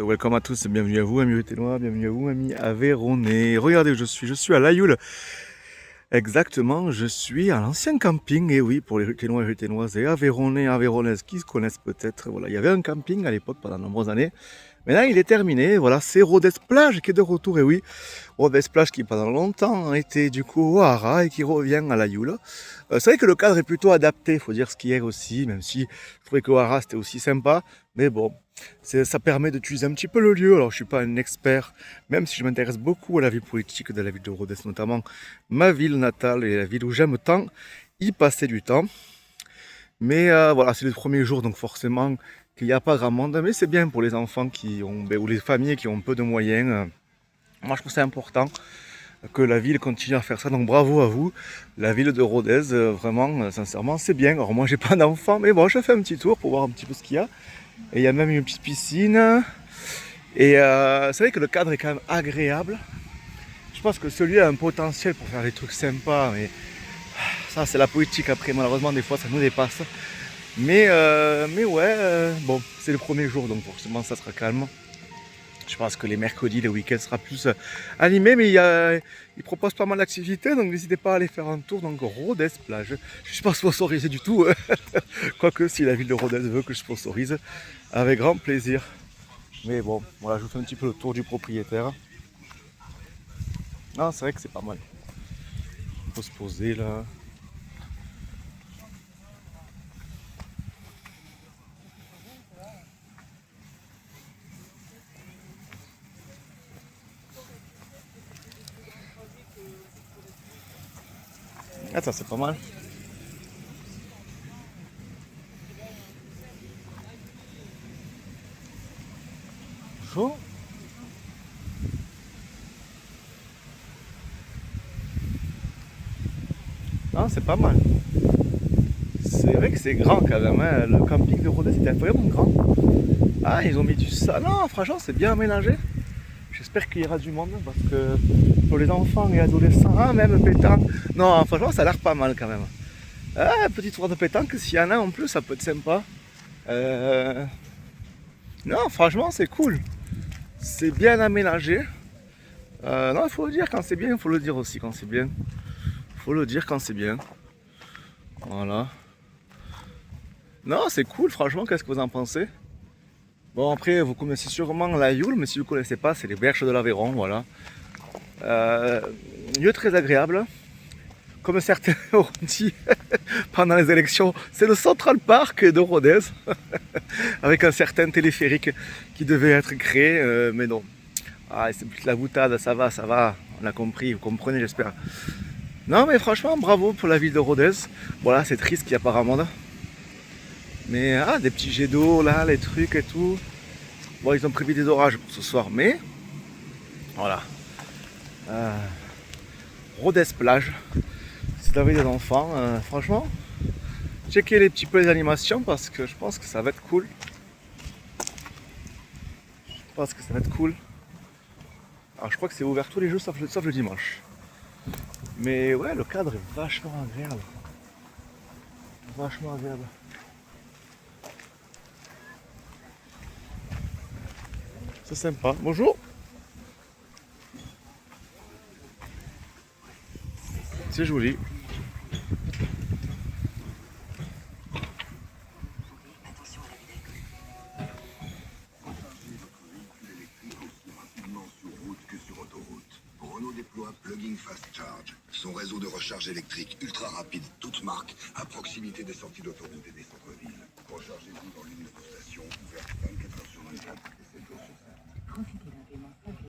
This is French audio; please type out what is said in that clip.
Welcome à tous, bienvenue à vous, amis Ruténois, bienvenue à vous, amis Aveyronnais. Regardez où je suis à Layoul. Exactement, je suis à l'ancien camping, et oui, pour les Ruténois et Ruténoises et Aveyronnais, Aveyronnaises qui se connaissent peut-être. Voilà, il y avait un camping à l'époque pendant de nombreuses années. Maintenant, il est terminé. Voilà, c'est Rodez Plage qui est de retour, et oui, Rodez Plage qui pendant longtemps a été du coup au Hara et qui revient à Layoul. C'est vrai que le cadre est plutôt adapté, il faut dire ce qu'il y a aussi, même si je trouvais que Hara c'était aussi sympa, mais bon, ça permet d'utiliser un petit peu le lieu. Alors je suis pas un expert, même si je m'intéresse beaucoup à la vie politique de la ville de Rodez, notamment ma ville natale et la ville où j'aime tant y passer du temps. Mais voilà, c'est les premiers jours, donc forcément qu'il n'y a pas grand monde, mais c'est bien pour les enfants qui ont, ou les familles qui ont peu de moyens. Moi je trouve ça important que la ville continue à faire ça, donc bravo à vous, la ville de Rodez, vraiment, sincèrement, c'est bien. Alors moi j'ai pas d'enfant, mais bon, je fais un petit tour pour voir un petit peu ce qu'il y a. Et il y a même une petite piscine, et c'est vrai que le cadre est quand même agréable. Je pense que celui a un potentiel pour faire des trucs sympas, mais ça c'est la politique après, malheureusement des fois ça nous dépasse. Mais ouais, bon, c'est le premier jour, donc forcément ça sera calme. Je pense que les mercredis, les week-ends sera plus animé, mais il propose pas mal d'activités, donc n'hésitez pas à aller faire un tour. Donc Rodez Plage. Je ne suis pas sponsorisé du tout, quoique si la ville de Rodez veut que je sponsorise, avec grand plaisir. Mais bon, voilà, je vous fais un petit peu le tour du propriétaire. Non, c'est vrai que c'est pas mal. Il faut se poser là. Ah, ça c'est pas mal. Chaud. Non, c'est pas mal. C'est vrai que c'est grand quand même, hein. Le camping de Rodez c'était vraiment grand. Ah, ils ont mis du ça. Non, franchement, c'est bien aménagé. J'espère qu'il y aura du monde parce que pour les enfants et adolescents, ah, même pétanque. Non, franchement, ça a l'air pas mal quand même. Ah, petite tour de pétanque, s'il y en a en plus, ça peut être sympa. Euh, Non, franchement, c'est cool. C'est bien aménagé. Non, il faut le dire quand c'est bien, il faut le dire aussi quand c'est bien. Il faut le dire quand c'est bien. Voilà. Non, c'est cool, franchement, qu'est-ce que vous en pensez? Bon, après, vous connaissez sûrement la Yule, mais si vous ne connaissez pas, c'est les berges de l'Aveyron, voilà. Euh, Lieu très agréable. Comme certains ont dit pendant les élections, c'est le Central Park de Rodez, avec un certain téléphérique qui devait être créé, mais non. Ah, c'est plus la boutade, ça va, on a compris, vous comprenez, j'espère. Non, mais franchement, bravo pour la ville de Rodez. Voilà, c'est triste qu'il n'y a pas grand monde. Mais ah, des petits jets d'eau là, les trucs et tout. Bon, ils ont prévu des orages pour ce soir, mais voilà. Euh, Rodez plage. Si vous avez des enfants, franchement, checkez les petits peu les animations parce que je pense que ça va être cool. Je pense que ça va être cool. Alors je crois que c'est ouvert tous les jours sauf le dimanche. Mais ouais, le cadre est vachement agréable. Vachement agréable. C'est sympa. Bonjour. C'est joli. Renault déploie Plug-in Fast Charge, son réseau de recharge électrique ultra rapide, toute marque, à proximité des sorties d'autoroute et des centres-villes. Rechargez-vous dans l'unité.